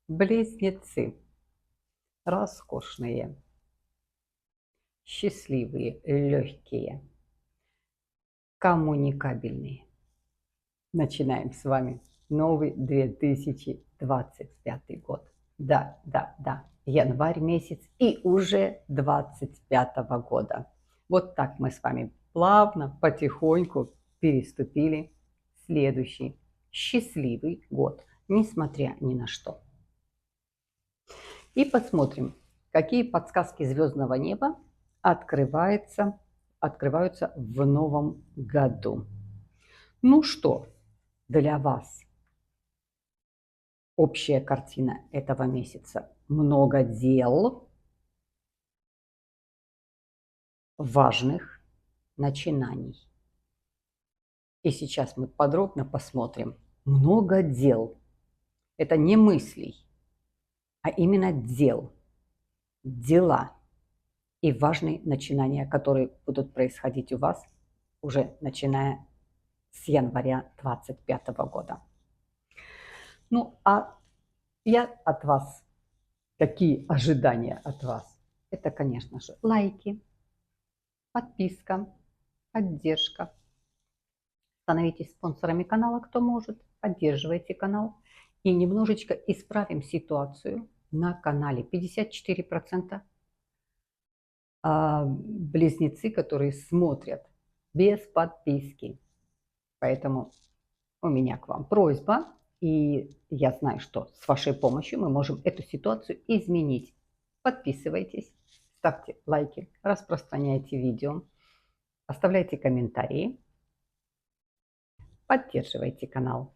Близнецы. Роскошные, счастливые, легкие, коммуникабельные. Начинаем с вами новый 2025 год. Да, да, да, январь месяц и уже 25 года. Вот так мы с вами плавно, потихоньку переступили в следующий счастливый год, несмотря ни на что. И посмотрим, какие подсказки звездного неба открываются в новом году. Ну что, для вас общая картина этого месяца? Много дел, важных начинаний. И сейчас мы подробно посмотрим. Много дел. Это не мыслей, а именно дел. Дела и важные начинания, которые будут происходить у вас уже начиная с января 2025 года. Ну, а я от вас, какие ожидания от вас? Это, конечно же, лайки, подписка, поддержка. Становитесь спонсорами канала, кто может, поддерживайте канал. И немножечко исправим ситуацию на канале. 54% близнецы, которые смотрят без подписки. Поэтому у меня к вам просьба, и я знаю, что с вашей помощью мы можем эту ситуацию изменить. Подписывайтесь, ставьте лайки, распространяйте видео, оставляйте комментарии, поддерживайте канал.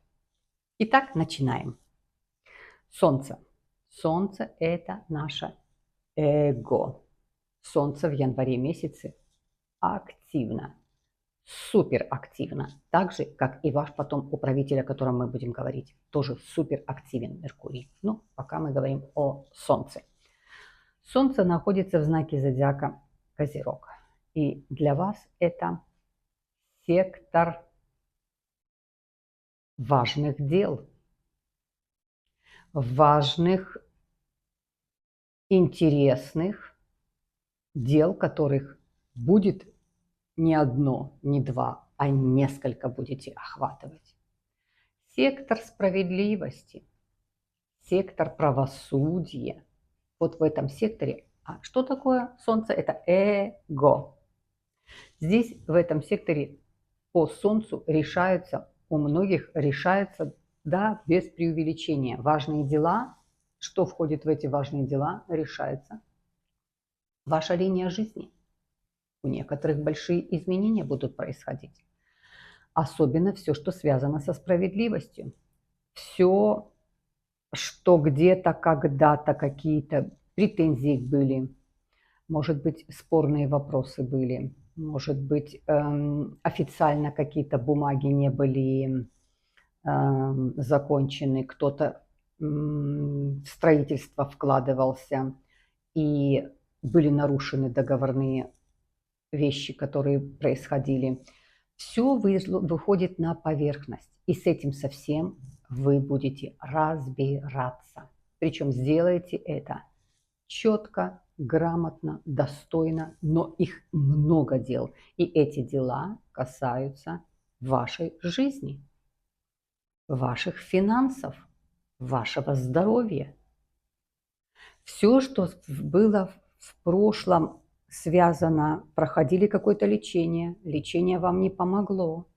Итак, начинаем. Солнце. Солнце – это наше эго. Солнце в январе месяце активно. Супер активно, так же, как и ваш потом управитель, о котором мы будем говорить, тоже супер активен Меркурий. Ну, пока мы говорим о Солнце. Солнце находится в знаке зодиака Козерог. И для вас это сектор важных дел, важных, интересных дел, которых будет не одно, не два, а несколько будете охватывать. Сектор справедливости, сектор правосудия. Вот в этом секторе. А что такое Солнце? Это эго. Здесь, в этом секторе, по Солнцу решаются, у многих решаются, да, без преувеличения. Важные дела, что входит в эти важные дела, решается. Ваша линия жизни. У некоторых большие изменения будут происходить. Особенно все, что связано со справедливостью. Все, что где-то, когда-то какие-то претензии были, может быть, спорные вопросы были, может быть, официально какие-то бумаги не были закончены, кто-то в строительство вкладывался, и были нарушены договорные вещи, которые происходили. Все выходит на поверхность, и с этим совсем вы будете разбираться. Причем сделаете это четко, грамотно, достойно, но их много дел. И эти дела касаются вашей жизни, ваших финансов, вашего здоровья. Все, что было в прошлом связано, проходили какое-то лечение, лечение вам не помогло,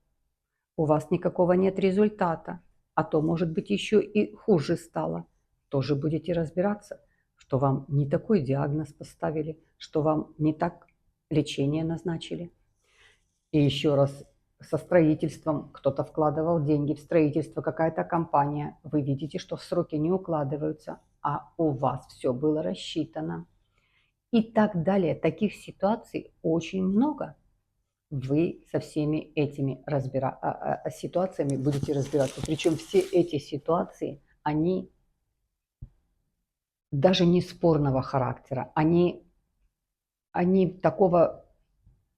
у вас никакого нет результата, а то, может быть, еще и хуже стало, тоже будете разбираться, что вам не такой диагноз поставили, что вам не так лечение назначили. И еще раз, со строительством кто-то вкладывал деньги в строительство, какая-то компания, вы видите, что сроки не укладываются, а у вас все было рассчитано. И так далее. Таких ситуаций очень много. Вы со всеми этими ситуациями будете разбираться. Причем все эти ситуации, они даже не спорного характера, они такого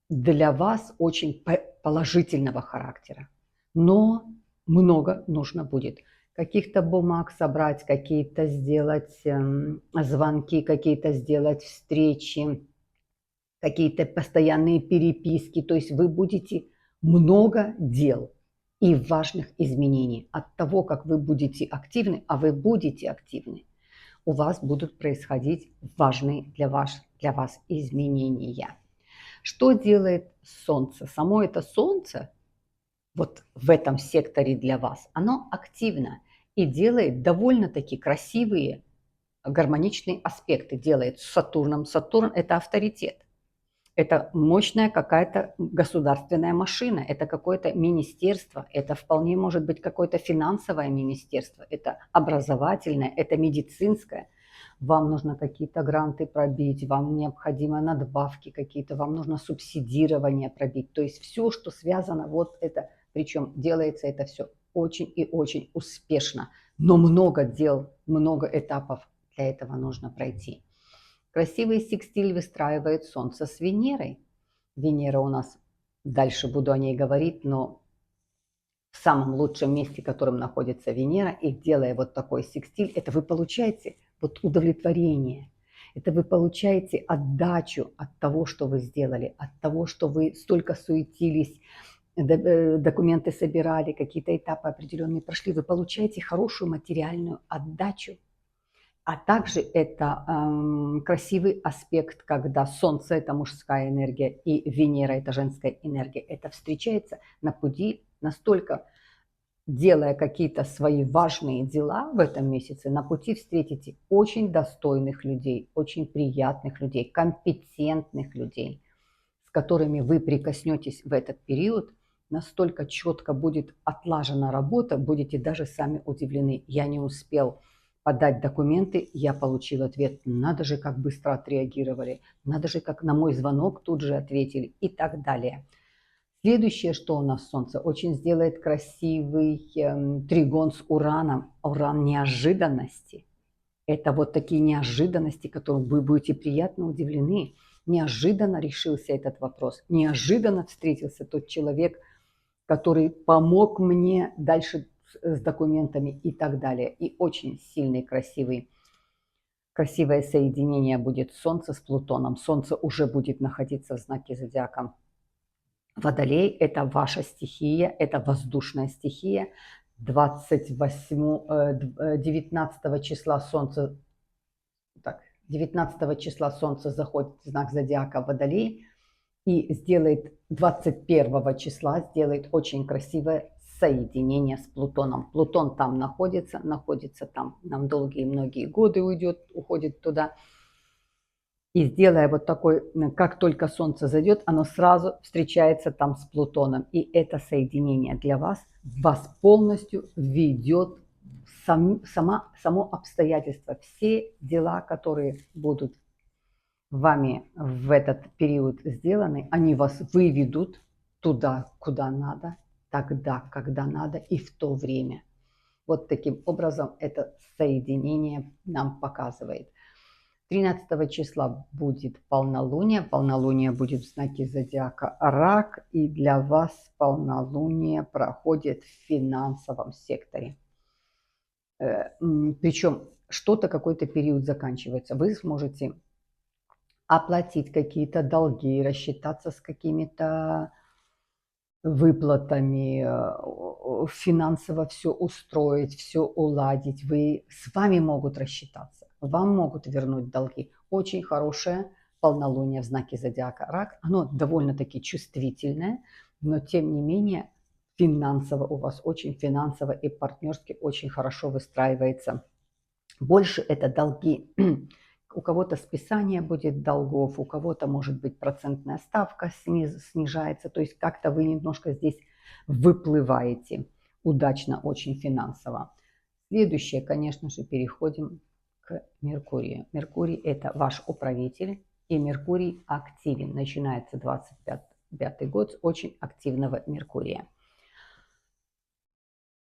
для вас очень положительного характера. Но много нужно будет. каких-то бумаг собрать, какие-то сделать звонки, какие-то сделать встречи, какие-то постоянные переписки. То есть вы будете много дел и важных изменений. От того, как вы будете активны, а вы будете активны, у вас будут происходить важные для вас изменения. Что делает Солнце? Само это Солнце вот в этом секторе для вас, оно активно и делает довольно-таки красивые гармоничные аспекты. Делает с Сатурном. Сатурн – это авторитет. Это мощная какая-то государственная машина, это какое-то министерство, это вполне может быть какое-то финансовое министерство, это образовательное, это медицинское. Вам нужно какие-то гранты пробить, вам необходимо надбавки какие-то, вам нужно субсидирование пробить. То есть все, что связано, вот это, причем делается это все очень и очень успешно. Но много дел, много этапов для этого нужно пройти. Красивый секстиль выстраивает Солнце с Венерой. Венера у нас, дальше буду о ней говорить, но в самом лучшем месте, в котором находится Венера, и делая вот такой секстиль, это вы получаете вот удовлетворение. Это вы получаете отдачу от того, что вы сделали, от того, что вы столько суетились, документы собирали, какие-то этапы определенные прошли. Вы получаете хорошую материальную отдачу. А также это красивый аспект, когда Солнце – это мужская энергия и Венера – это женская энергия. Это встречается на пути, настолько делая какие-то свои важные дела в этом месяце, на пути встретите очень достойных людей, очень приятных людей, компетентных людей, с которыми вы прикоснетесь в этот период. Настолько четко будет отлажена работа, будете даже сами удивлены. Я не успел подать документы, я получил ответ. Надо же, как быстро отреагировали, надо же, как на мой звонок тут же ответили и так далее. Следующее, что у нас Солнце, очень сделает красивый тригон с Ураном. Уран неожиданности. Это вот такие неожиданности, которым вы будете приятно удивлены. Неожиданно решился этот вопрос, неожиданно встретился тот человек, который помог мне дальше с документами и так далее. И очень сильный, красивое соединение будет Солнца с Плутоном. Солнце уже будет находиться в знаке зодиака Водолей. Это ваша стихия, это воздушная стихия. 19 числа Солнце, так, 19 числа Солнце заходит в знак зодиака Водолей и сделает 21 числа сделает очень красивое соединение с Плутоном. Плутон там находится там, нам долгие многие годы уходит туда. И сделая вот такой, как только Солнце зайдет, оно сразу встречается там с Плутоном. И это соединение для вас полностью ведет само обстоятельство. Все дела, которые будут вами в этот период сделаны, они вас выведут туда, куда надо, тогда, когда надо и в то время. Вот таким образом это соединение нам показывает. 13 числа будет полнолуние. Полнолуние будет в знаке зодиака Рак. И для вас полнолуние проходит в финансовом секторе. Причем что-то, какой-то период заканчивается. Вы сможете оплатить какие-то долги, рассчитаться с какими-то выплатами, финансово все устроить, все уладить. С вами могут рассчитаться, вам могут вернуть долги. Очень хорошее полнолуние в знаке зодиака Рак. Оно довольно-таки чувствительное, но тем не менее финансово у вас очень финансово и партнерски очень хорошо выстраивается. Больше это долги. У кого-то списание будет долгов, у кого-то, может быть, процентная ставка снижается. То есть как-то вы немножко здесь выплываете удачно очень финансово. Следующее, конечно же, переходим к Меркурию. Меркурий – это ваш управитель, и Меркурий активен. Начинается 25-й год с очень активного Меркурия.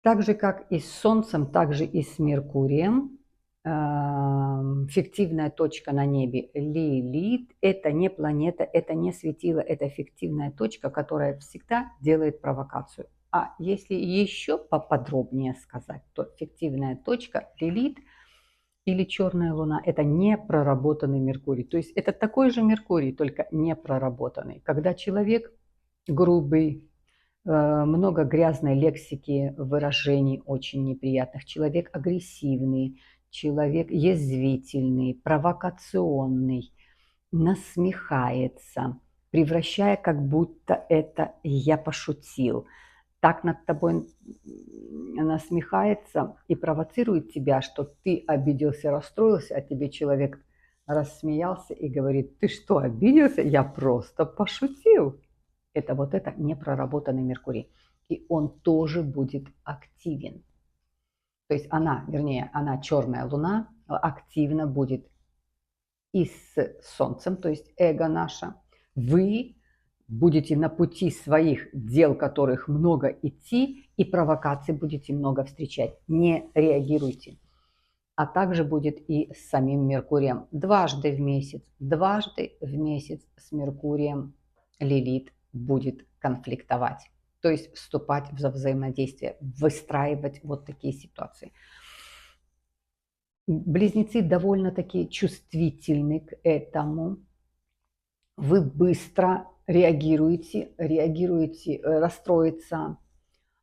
Так же, как и с Солнцем, так же и с Меркурием. Фиктивная точка на небе Лилит – это не планета, это не светило, это фиктивная точка, которая всегда делает провокацию. А если еще поподробнее сказать, то фиктивная точка Лилит или черная луна – это непроработанный Меркурий. То есть это такой же Меркурий, только непроработанный. Когда человек грубый, много грязной лексики, выражений очень неприятных, человек агрессивный, человек язвительный, провокационный, насмехается, превращая, как будто это я пошутил. Так над тобой насмехается и провоцирует тебя, что ты обиделся, расстроился, а тебе человек рассмеялся и говорит: ты что, обиделся? Я просто пошутил. Это вот это непроработанный Меркурий. И он тоже будет активен. То есть она, вернее, она черная луна, активно будет и с Солнцем, то есть эго наше. Вы будете на пути своих дел, которых много, идти, и провокаций будете много встречать. Не реагируйте. А также будет и с самим Меркурием. Дважды в месяц с Меркурием Лилит будет конфликтовать. То есть вступать в взаимодействие, выстраивать вот такие ситуации. Близнецы довольно-таки чувствительны к этому. Вы быстро реагируете, расстроиться,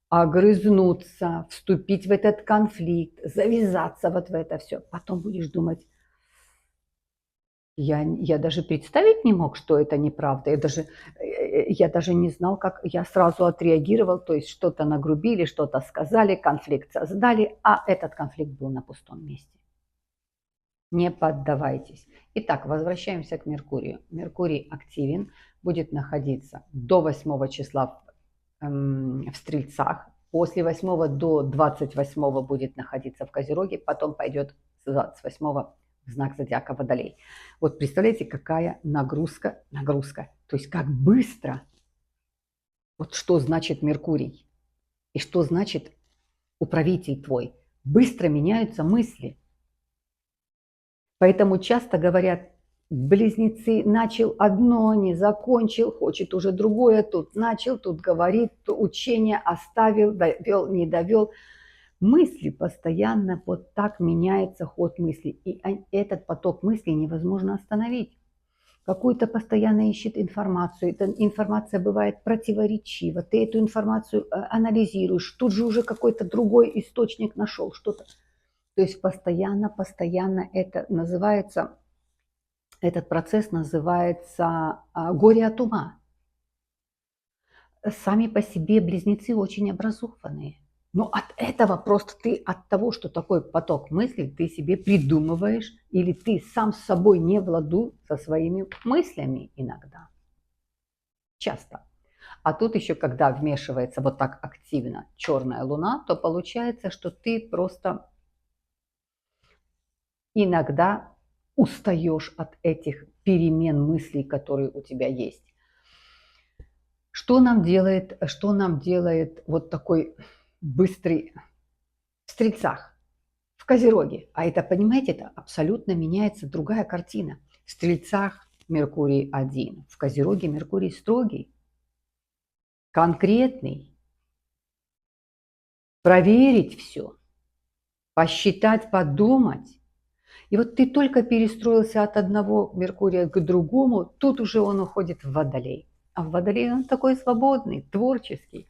огрызнуться, вступить в этот конфликт, завязаться вот в это все. Потом будешь думать: я даже представить не мог, что это неправда. Я даже не знал, как я сразу отреагировал. То есть что-то нагрубили, что-то сказали, конфликт создали, а этот конфликт был на пустом месте. Не поддавайтесь. Итак, возвращаемся к Меркурию. Меркурий активен, будет находиться до 8 числа в Стрельцах. После 8 до 28 будет находиться в Козероге, потом пойдет с 28 в знак зодиака Водолей. Вот представляете, какая нагрузка. То есть как быстро. Вот что значит Меркурий. И что значит управитель твой. Быстро меняются мысли. Поэтому часто говорят: близнецы, начал одно, не закончил, хочет уже другое, тут начал, тут говорит, учение оставил, довел, не довел. Мысли постоянно вот так меняется ход мыслей, и этот поток мыслей невозможно остановить. Какую-то постоянно ищет информацию, эта информация бывает противоречива, ты эту информацию анализируешь, тут же уже какой-то другой источник нашел, что-то. То есть постоянно это называется, этот процесс называется горе от ума. Сами по себе близнецы очень образованные. Но от этого просто от того, что такой поток мыслей, ты себе придумываешь, или ты сам с собой не в ладу со своими мыслями иногда. Часто. А тут еще, когда вмешивается вот так активно черная луна, то получается, что ты просто иногда устаешь от этих перемен мыслей, которые у тебя есть. Что нам делает вот такой быстрый в Стрельцах, в Козероге? А это, понимаете, это абсолютно меняется другая картина. В Стрельцах Меркурий один, в Козероге Меркурий строгий, конкретный, проверить все, посчитать, подумать. И вот ты только перестроился от одного Меркурия к другому, тут уже он уходит в Водолей. А в Водолее он такой свободный, творческий.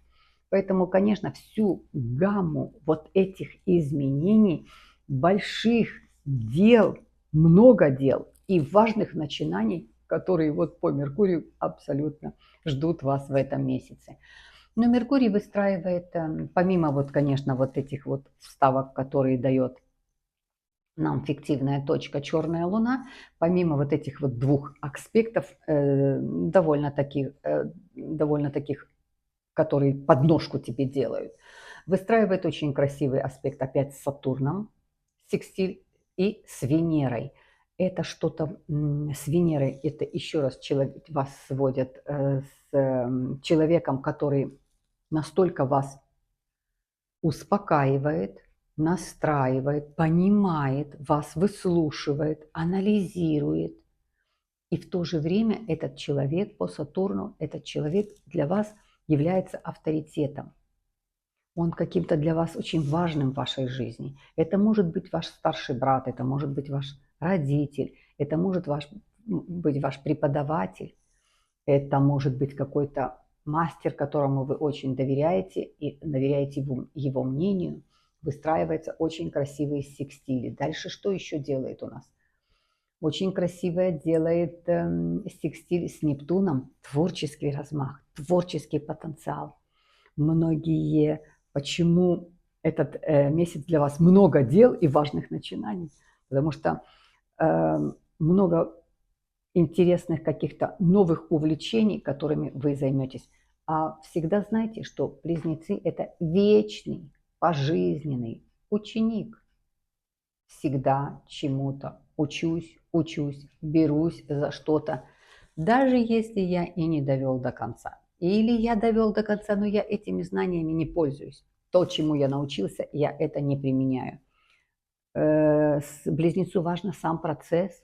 Поэтому, конечно, всю гамму вот этих изменений, больших дел, много дел и важных начинаний, которые вот по Меркурию абсолютно ждут вас в этом месяце. Но Меркурий выстраивает, помимо вот, конечно, вот этих вот вставок, которые дает нам фиктивная точка черная луна, помимо вот этих вот двух аспектов, довольно таких, которые подножку тебе делают, выстраивает очень красивый аспект опять с Сатурном, секстиль, и с Венерой. Это что-то с Венерой, это еще раз вас сводят с человеком, который настолько вас успокаивает, настраивает, понимает, вас выслушивает, анализирует. И в то же время этот человек по Сатурну, этот человек для вас является авторитетом. Он каким-то для вас очень важным в вашей жизни. Это может быть ваш старший брат, это может быть ваш родитель, это может быть ваш преподаватель, это может быть какой-то мастер, которому вы очень доверяете и доверяете его мнению. Выстраиваются очень красивые секстили. Дальше что еще делает у нас? Очень красивое делает секстиль с Нептуном. Творческий размах, творческий потенциал. Многие, почему этот месяц для вас много дел и важных начинаний? Потому что много интересных каких-то новых увлечений, которыми вы займетесь. А всегда знайте, что близнецы – это вечный, пожизненный ученик. Всегда чему-то учусь, берусь за что-то, даже если я и не довел до конца. Или я довел до конца, но я этими знаниями не пользуюсь. То, чему я научился, я это не применяю. Близнецу важен сам процесс.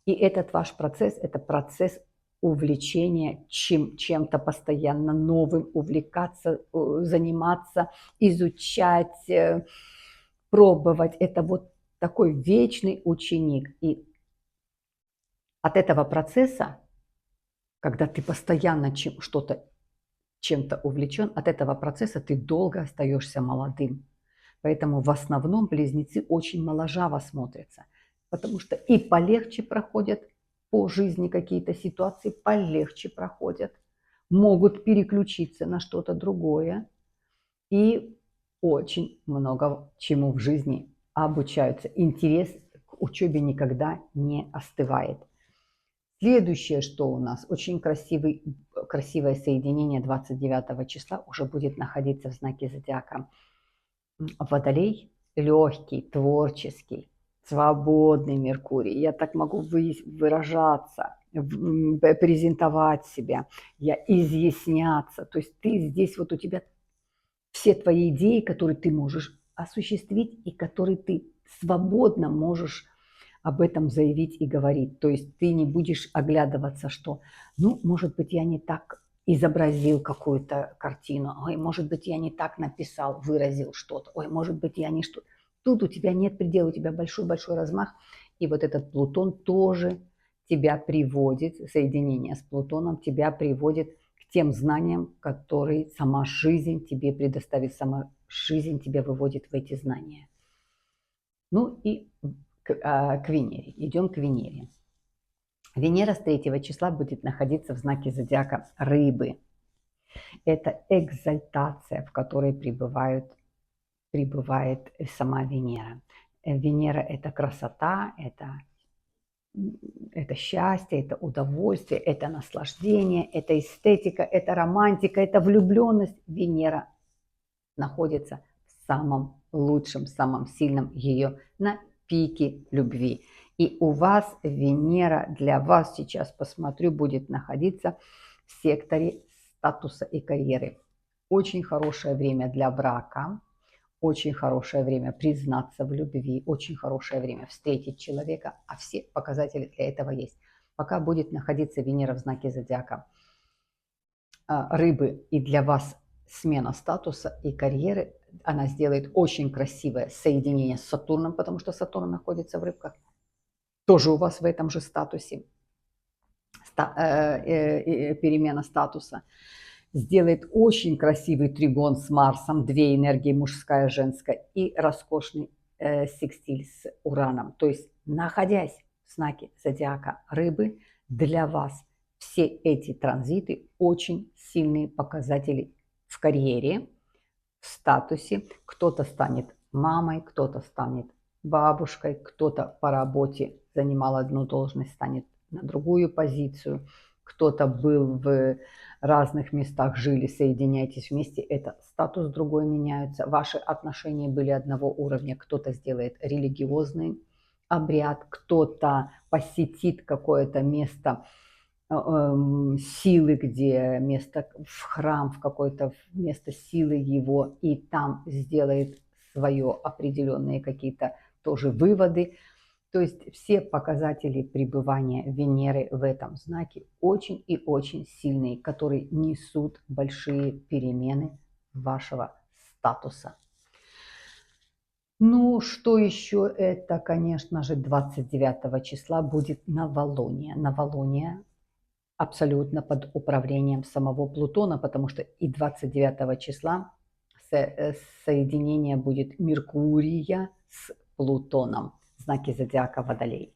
И этот ваш процесс – это процесс увлечения чем-то постоянно новым, увлекаться, заниматься, изучать, пробовать. Это вот такой вечный ученик. И от этого процесса, когда ты постоянно чем-то увлечен, от этого процесса ты долго остаешься молодым. Поэтому в основном близнецы очень моложаво смотрятся, потому что и полегче проходят по жизни какие-то ситуации, полегче проходят, могут переключиться на что-то другое и очень много чему в жизни обучаются. Интерес к учебе никогда не остывает. Следующее, что у нас, очень красивое соединение 29 числа уже будет находиться в знаке зодиака Водолей, легкий, творческий, свободный Меркурий. Я так могу выражаться, презентовать себя, я изъясняться. То есть ты здесь, вот у тебя все твои идеи, которые ты можешь осуществить и которые ты свободно можешь об этом заявить и говорить. То есть ты не будешь оглядываться, что, ну, может быть, я не так изобразил какую-то картину, ой, может быть, я не так написал, выразил что-то, ой, может быть, я не что. Тут у тебя нет предела, у тебя большой-большой размах, и вот этот Плутон тоже тебя приводит, соединение с Плутоном тебя приводит к тем знаниям, которые сама жизнь тебе предоставит, сама жизнь тебя выводит в эти знания. Ну и к Венере. Идем к Венере. Венера с 3 числа будет находиться в знаке зодиака Рыбы. Это экзальтация, в которой пребывает сама Венера. Венера – это красота, это счастье, это удовольствие, это наслаждение, это эстетика, это романтика, это влюбленность. Венера находится в самом лучшем, самом сильном ее на пике любви. И у вас Венера для вас сейчас, посмотрю, будет находиться в секторе статуса и карьеры. Очень хорошее время для брака, очень хорошее время признаться в любви, очень хорошее время встретить человека, а все показатели для этого есть. Пока будет находиться Венера в знаке зодиака Рыбы, и для вас смена статуса и карьеры, она сделает очень красивое соединение с Сатурном, потому что Сатурн находится в Рыбках, тоже у вас в этом же статусе, перемена статуса. Сделает очень красивый тригон с Марсом, две энергии, мужская и женская, и роскошный секстиль с Ураном. То есть, находясь в знаке зодиака Рыбы, для вас все эти транзиты очень сильные показатели в карьере, в статусе. Кто-то станет мамой, кто-то станет бабушкой, кто-то по работе занимал одну должность, станет на другую позицию, кто-то был в разных местах, жили, соединяйтесь вместе, это статус другой меняется, ваши отношения были одного уровня, кто-то сделает религиозный обряд, кто-то посетит какое-то место силы, где место в храм, в какое-то место силы его, и там сделает свое определенные какие-то тоже выводы. То есть все показатели пребывания Венеры в этом знаке очень и очень сильные, которые несут большие перемены вашего статуса. Ну, что еще? Это, конечно же, 29 числа будет новолуние. Новолуние абсолютно под управлением самого Плутона, потому что и 29 числа соединение будет Меркурия с Плутоном в знаке зодиака Водолей.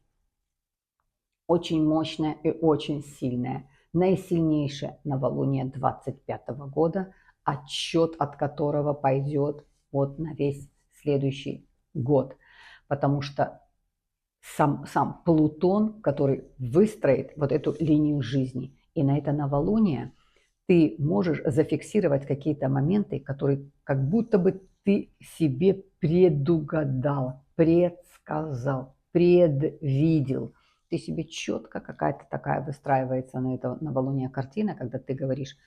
Очень мощное и очень сильное. Наисильнейшее новолуние 25 года, отсчет от которого пойдет вот на весь следующий год. Потому что сам Плутон, который выстроит вот эту линию жизни, и на это новолуние ты можешь зафиксировать какие-то моменты, которые как будто бы ты себе предугадал, предсказал, предвидел. Ты себе четко какая-то такая выстраивается на это новолуние картина, когда ты говоришь: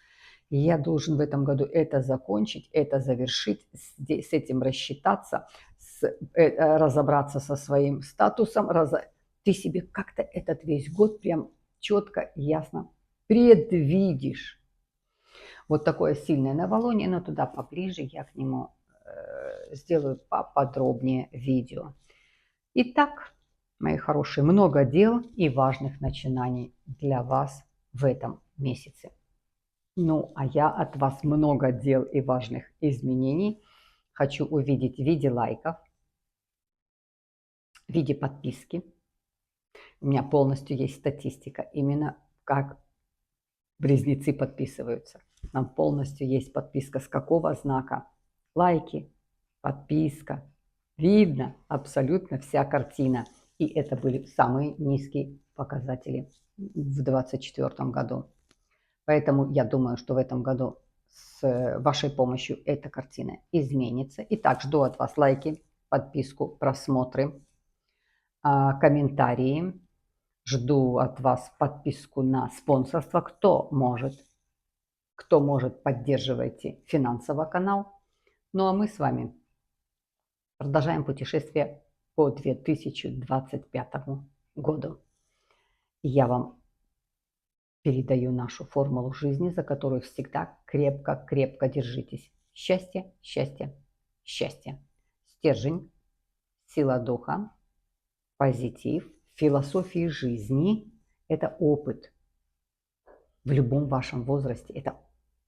я должен в этом году это закончить, это завершить, с этим рассчитаться, разобраться со своим статусом. Ты себе как-то этот весь год прям четко, ясно предвидишь. Вот такое сильное новолуние, но туда поближе я к нему сделаю поподробнее видео. Итак, мои хорошие, много дел и важных начинаний для вас в этом месяце. Ну, а я от вас много дел и важных изменений хочу увидеть в виде лайков, в виде подписки. У меня полностью есть статистика, именно как близнецы подписываются. Там полностью есть подписка с какого знака. Лайки, подписка. Видно абсолютно вся картина. И это были самые низкие показатели в 2024 году. Поэтому я думаю, что в этом году с вашей помощью эта картина изменится. Итак, жду от вас лайки, подписку, просмотры, комментарии. Жду от вас подписку на спонсорство. Кто может, поддерживайте финансово канал. Ну а мы с вами продолжаем путешествие по 2025 году. Я вам передаю нашу формулу жизни, за которую всегда крепко-крепко держитесь. Счастье, счастье, счастье. Стержень, сила духа, позитив, философия жизни – это опыт. В любом вашем возрасте это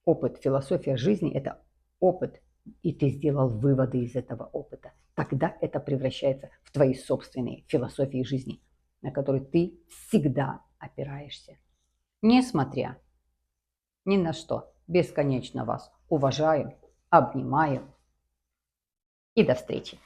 опыт. Философия жизни – это опыт. И ты сделал выводы из этого опыта. Тогда это превращается в твои собственные философии жизни, на которые ты всегда опираешься. Несмотря ни на что, бесконечно вас уважаю, обнимаю и до встречи.